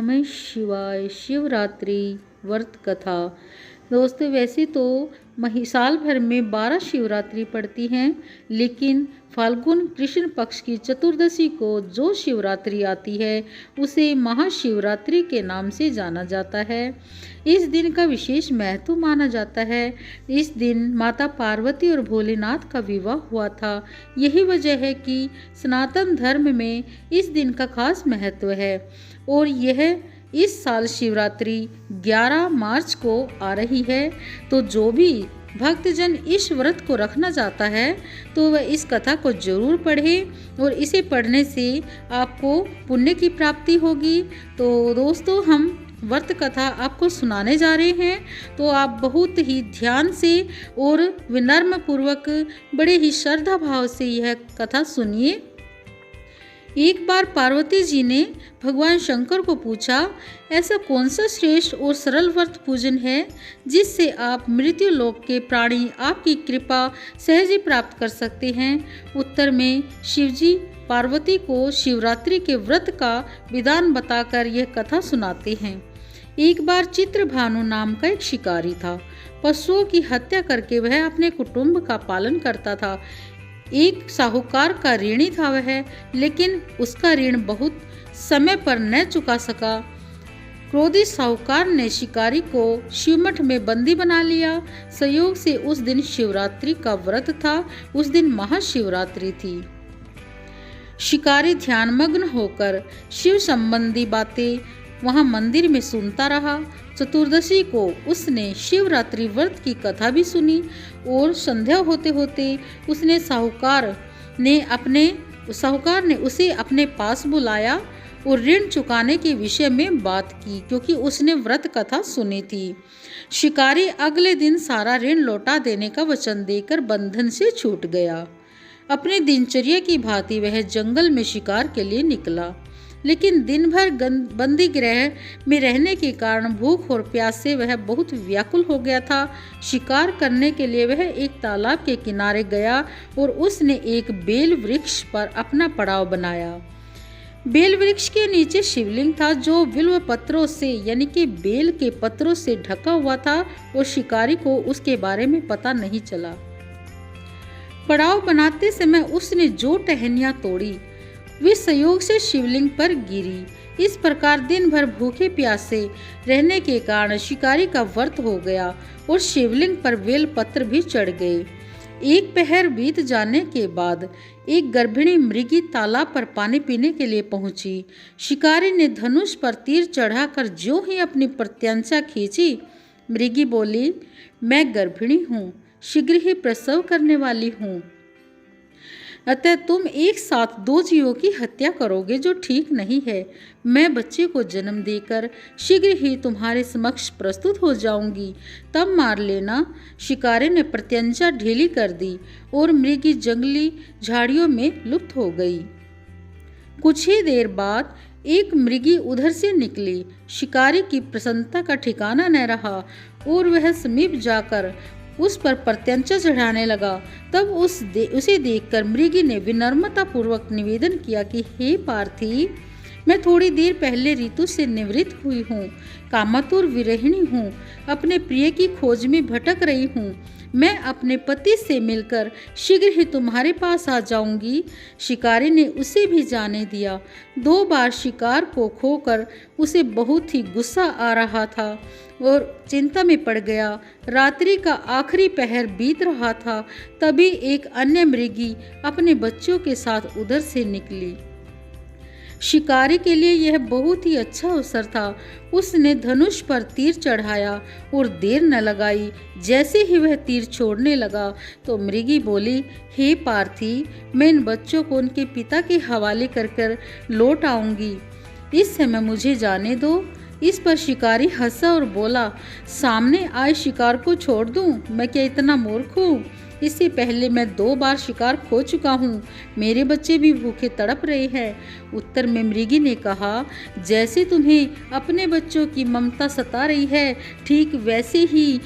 नमः शिवाय। शिवरात्रि व्रत कथा। दोस्तों, वैसे तो साल भर में 12 शिवरात्रि पड़ती हैं, लेकिन फाल्गुन कृष्ण पक्ष की चतुर्दशी को जो शिवरात्रि आती है उसे महाशिवरात्रि के नाम से जाना जाता है। इस दिन का विशेष महत्व माना जाता है। इस दिन माता पार्वती और भोलेनाथ का विवाह हुआ था। यही वजह है कि सनातन धर्म में इस दिन का खास महत्व है और यह इस साल शिवरात्रि 11 मार्च को आ रही है। तो जो भी भक्तजन इस व्रत को रखना चाहता है तो वह इस कथा को जरूर पढ़े और इसे पढ़ने से आपको पुण्य की प्राप्ति होगी। तो दोस्तों, हम व्रत कथा आपको सुनाने जा रहे हैं, तो आप बहुत ही ध्यान से और विनम्र पूर्वक बड़े ही श्रद्धा भाव से यह कथा सुनिए। एक बार पार्वती जी ने भगवान शंकर को पूछा, ऐसा कौन सा श्रेष्ठ और सरल व्रत पूजन है जिससे आप मृत्यु लोक के प्राणी आपकी कृपा सहज ही प्राप्त कर सकते हैं। उत्तर में शिवजी पार्वती को शिवरात्रि के व्रत का विधान बताकर यह कथा सुनाते हैं। एक बार चित्रभानु नाम का एक शिकारी था। पशुओं की हत्या करके वह अपने कुटुंब का पालन करता था। एक साहूकार का ऋणी था वह, लेकिन उसका ऋण बहुत समय पर न चुका सका। क्रोधित साहूकार ने शिकारी को शिवमठ में बंदी बना लिया। संयोग से उस दिन शिवरात्रि का व्रत था। उस दिन महाशिवरात्रि थी। शिकारी ध्यानमग्न होकर शिव संबंधी बातें वहां मंदिर में सुनता रहा। चतुर्दशी को उसने शिवरात्रि व्रत की कथा भी सुनी और संध्या होते होते उसने साहूकार ने उसे अपने पास बुलाया और ऋण चुकाने के विषय में बात की, क्योंकि उसने व्रत कथा सुनी थी। शिकारी अगले दिन सारा ऋण लौटा देने का वचन देकर बंधन से छूट गया। अपनी दिनचर्या की भांति वह जंगल में शिकार के लिए निकला, लेकिन दिन भर बंदी गृह में रहने के कारण भूख और प्यास से वह बहुत व्याकुल हो गया था। शिकार करने के लिए वह एक तालाब के किनारे गया और उसने एक बेल वृक्ष पर अपना पड़ाव बनाया। बेल वृक्ष के नीचे शिवलिंग था जो बिल्व पत्रों से यानी कि बेल के पत्रों से ढका हुआ था और शिकारी को उसके बारे में पता नहीं चला। पड़ाव बनाते समय उसने जो टहनियां तोड़ी वे संयोग से शिवलिंग पर गिरी। इस प्रकार दिन भर भूखे प्यासे रहने के कारण शिकारी का व्रत हो गया और शिवलिंग पर बेल पत्र भी चढ़ गए। एक पहर बीत जाने के बाद एक गर्भिणी मृगी तालाब पर पानी पीने के लिए पहुंची। शिकारी ने धनुष पर तीर चढ़ाकर ज्यों ही अपनी प्रत्यंचा खींची, मृगी बोली, मैं गर्भिणी हूँ, शीघ्र ही प्रसव करने वाली हूँ, अतः तुम एक साथ 2 जीवों की हत्या करोगे जो ठीक नहीं है। मैं बच्चे को जन्म देकर शीघ्र ही तुम्हारे समक्ष प्रस्तुत हो जाऊंगी, तब मार लेना। शिकारी ने प्रत्यंचा ढीली कर दी और मृगी जंगली झाड़ियों में लुप्त हो गई। कुछ ही देर बाद एक मृगी उधर से निकली। शिकारी की प्रसन्नता का ठिकाना न रहा और वह समीप जाकर उस पर प्रत्यंचा चढ़ाने लगा। तब उसे देखकर मृगी ने विनम्रता पूर्वक निवेदन किया कि हे पार्थी, मैं थोड़ी देर पहले ऋतु से निवृत्त हुई हूँ, कामातुर विरहिणी हूँ, अपने प्रिय की खोज में भटक रही हूँ। मैं अपने पति से मिलकर शीघ्र ही तुम्हारे पास आ जाऊंगी। शिकारी ने उसे भी जाने दिया। 2 बार शिकार को खोकर उसे बहुत ही गुस्सा आ रहा था और चिंता में पड़ गया। रात्रि का आखिरी पहर बीत रहा था, तभी एक अन्य मृगी अपने बच्चों के साथ उधर से निकली। शिकारी के लिए यह बहुत ही अच्छा अवसर था। उसने धनुष पर तीर चढ़ाया और देर न लगाई। जैसे ही वह तीर छोड़ने लगा तो मृगी बोली, हे पार्थी, मैं इन बच्चों को उनके पिता के हवाले कर लौट आऊंगी, इस समय मुझे जाने दो। इस पर शिकारी हंसा और बोला, सामने आए शिकार को छोड़ दूं? मैं क्या इतना मूर्ख हूँ? इससे पहले मैं 2 बार शिकार खो चुका हूँ। मेरे बच्चे भी भूखे तड़प रहे हैं। उत्तर में मृगी ने कहा, जैसे तुम्हें अपने बच्चों की ममता सता रही है, ठीक वैसे ही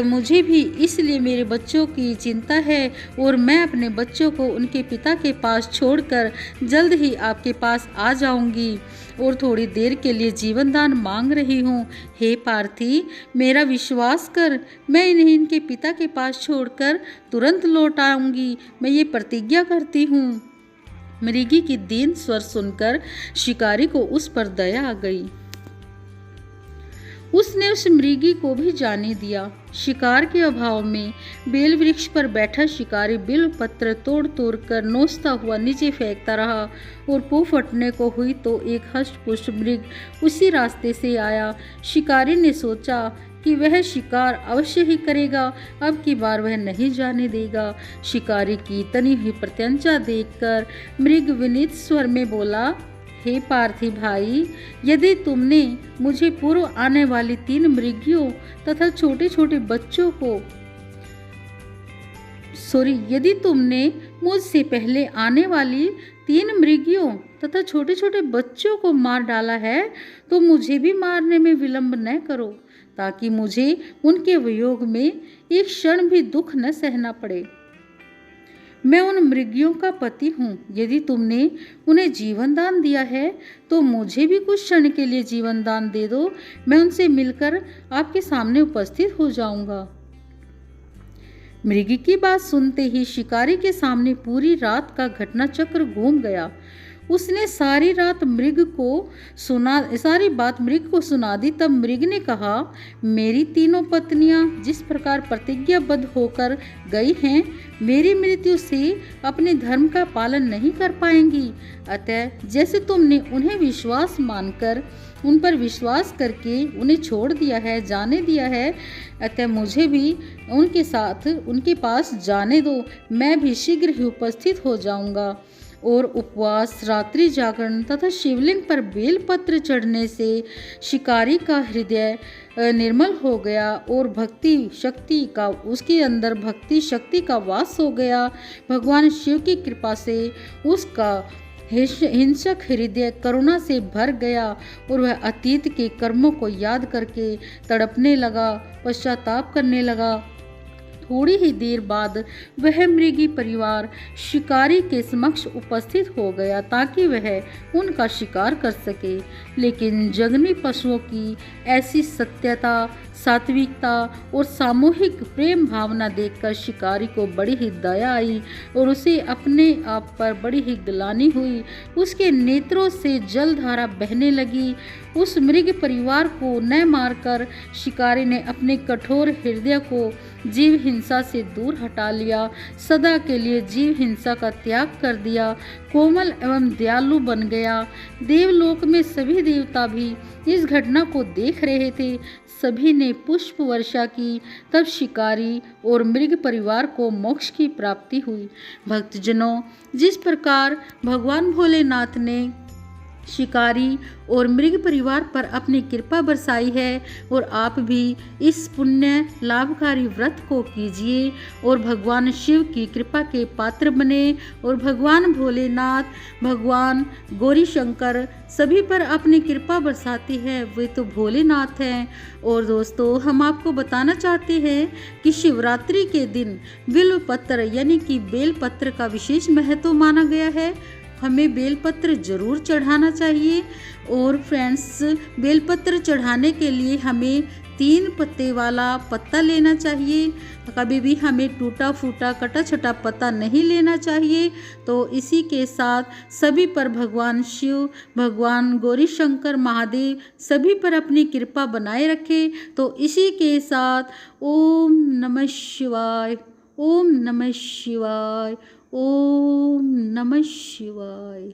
मुझे भी इसलिए मेरे बच्चों की चिंता है और मैं अपने बच्चों को उनके पिता के पास छोड़कर जल्द ही आपके पास आ जाऊंगी और थोड़ी देर के लिए जीवन दान मांग रही हूँ। हे पार्थी, मेरा विश्वास कर, मैं इन्हें इनके पिता के पास छोड़कर तुरंत लौट आऊंगी। मैं ये प्रतिज्ञा करती हूँ। मृगी की दीन स्वर सुनकर शिकारी को उस पर दया आ गई। उसने उस मृगी को भी जाने दिया। शिकार के अभाव में बेल वृक्ष पर बैठा शिकारी बिल पत्र तोड़ तोड़ कर नोचता हुआ नीचे फेंकता रहा और पू फटने को हुई तो एक हष्ट-पुष्ट मृग उसी रास्ते से आया। शिकारी ने सोचा कि वह शिकार अवश्य ही करेगा, अब की बार वह नहीं जाने देगा। शिकारी की तनी हुई प्रत्यंचा देखकर मृग विनीत स्वर में बोला, हे पार्थी भाई, यदि तुमने मुझे पूर्व आने वाली 3 मृगियों तथा छोटे छोटे बच्चों को यदि तुमने मुझसे पहले आने वाली 3 मृगियों तथा छोटे छोटे बच्चों को मार डाला है तो मुझे भी मारने में विलंब न करो, ताकि मुझे उनके वियोग में एक क्षण भी दुख न सहना पड़े। मैं उन मृगियों का पति हूँ। यदि तुमने उन्हें जीवन दान दिया है तो मुझे भी कुछ क्षण के लिए जीवन दान दे दो। मैं उनसे मिलकर आपके सामने उपस्थित हो जाऊंगा। मृगी की बात सुनते ही शिकारी के सामने पूरी रात का घटना चक्र घूम गया। उसने सारी बात मृग को सुना दी। तब मृग ने कहा, मेरी 3 पत्नियां जिस प्रकार प्रतिज्ञाबद्ध होकर गई हैं, मेरी मृत्यु से अपने धर्म का पालन नहीं कर पाएंगी। अतः जैसे तुमने उन्हें विश्वास मानकर उन पर विश्वास करके उन्हें छोड़ दिया है, जाने दिया है, अतः मुझे भी उनके साथ उनके पास जाने दो। मैं भी शीघ्र ही उपस्थित हो जाऊंगा। और उपवास, रात्रि जागरण तथा शिवलिंग पर बेलपत्र चढ़ने से शिकारी का हृदय निर्मल हो गया और उसके अंदर भक्ति शक्ति का वास हो गया। भगवान शिव की कृपा से उसका हिंसक हृदय करुणा से भर गया और वह अतीत के कर्मों को याद करके तड़पने लगा, पश्चाताप करने लगा। थोड़ी ही देर बाद वह मृगी परिवार शिकारी के समक्ष उपस्थित हो गया ताकि वह उनका शिकार कर सके। लेकिन जंगली पशुओं की ऐसी सत्यता, सात्विकता और सामूहिक प्रेम भावना देखकर शिकारी को बड़ी ही दया आई और उसे अपने आप पर बड़ी ही ग्लानि हुई। उसके नेत्रों से जलधारा बहने लगी। उस मृग परिवार को न मारकर शिकारी ने अपने कठोर हृदय को जीव हिंसा से दूर हटा लिया, सदा के लिए जीव हिंसा का त्याग कर दिया, कोमल एवं दयालु बन गया। देवलोक में सभी देवता भी इस घटना को देख रहे थे। सभी ने पुष्प वर्षा की। तब शिकारी और मृग परिवार को मोक्ष की प्राप्ति हुई। भक्तजनों, जिस प्रकार भगवान भोलेनाथ ने शिकारी और मृग परिवार पर अपनी कृपा बरसाई है, और आप भी इस पुण्य लाभकारी व्रत को कीजिए और भगवान शिव की कृपा के पात्र बने। और भगवान भोलेनाथ, भगवान गौरी शंकर सभी पर अपनी कृपा बरसाती है, वे तो भोलेनाथ हैं। और दोस्तों, हम आपको बताना चाहते हैं कि शिवरात्रि के दिन बिल्व पत्र यानी कि बेल पत्र का विशेष महत्व माना गया है। हमें बेलपत्र जरूर चढ़ाना चाहिए। और फ्रेंड्स, बेलपत्र चढ़ाने के लिए हमें 3 पत्ते वाला पत्ता लेना चाहिए। कभी भी हमें टूटा फूटा कटा छटा पत्ता नहीं लेना चाहिए। तो इसी के साथ सभी पर भगवान शिव, भगवान गौरी शंकर महादेव सभी पर अपनी कृपा बनाए रखे। तो इसी के साथ ओम नमः शिवाय, ओम नमः शिवाय, ओम नमः शिवाय।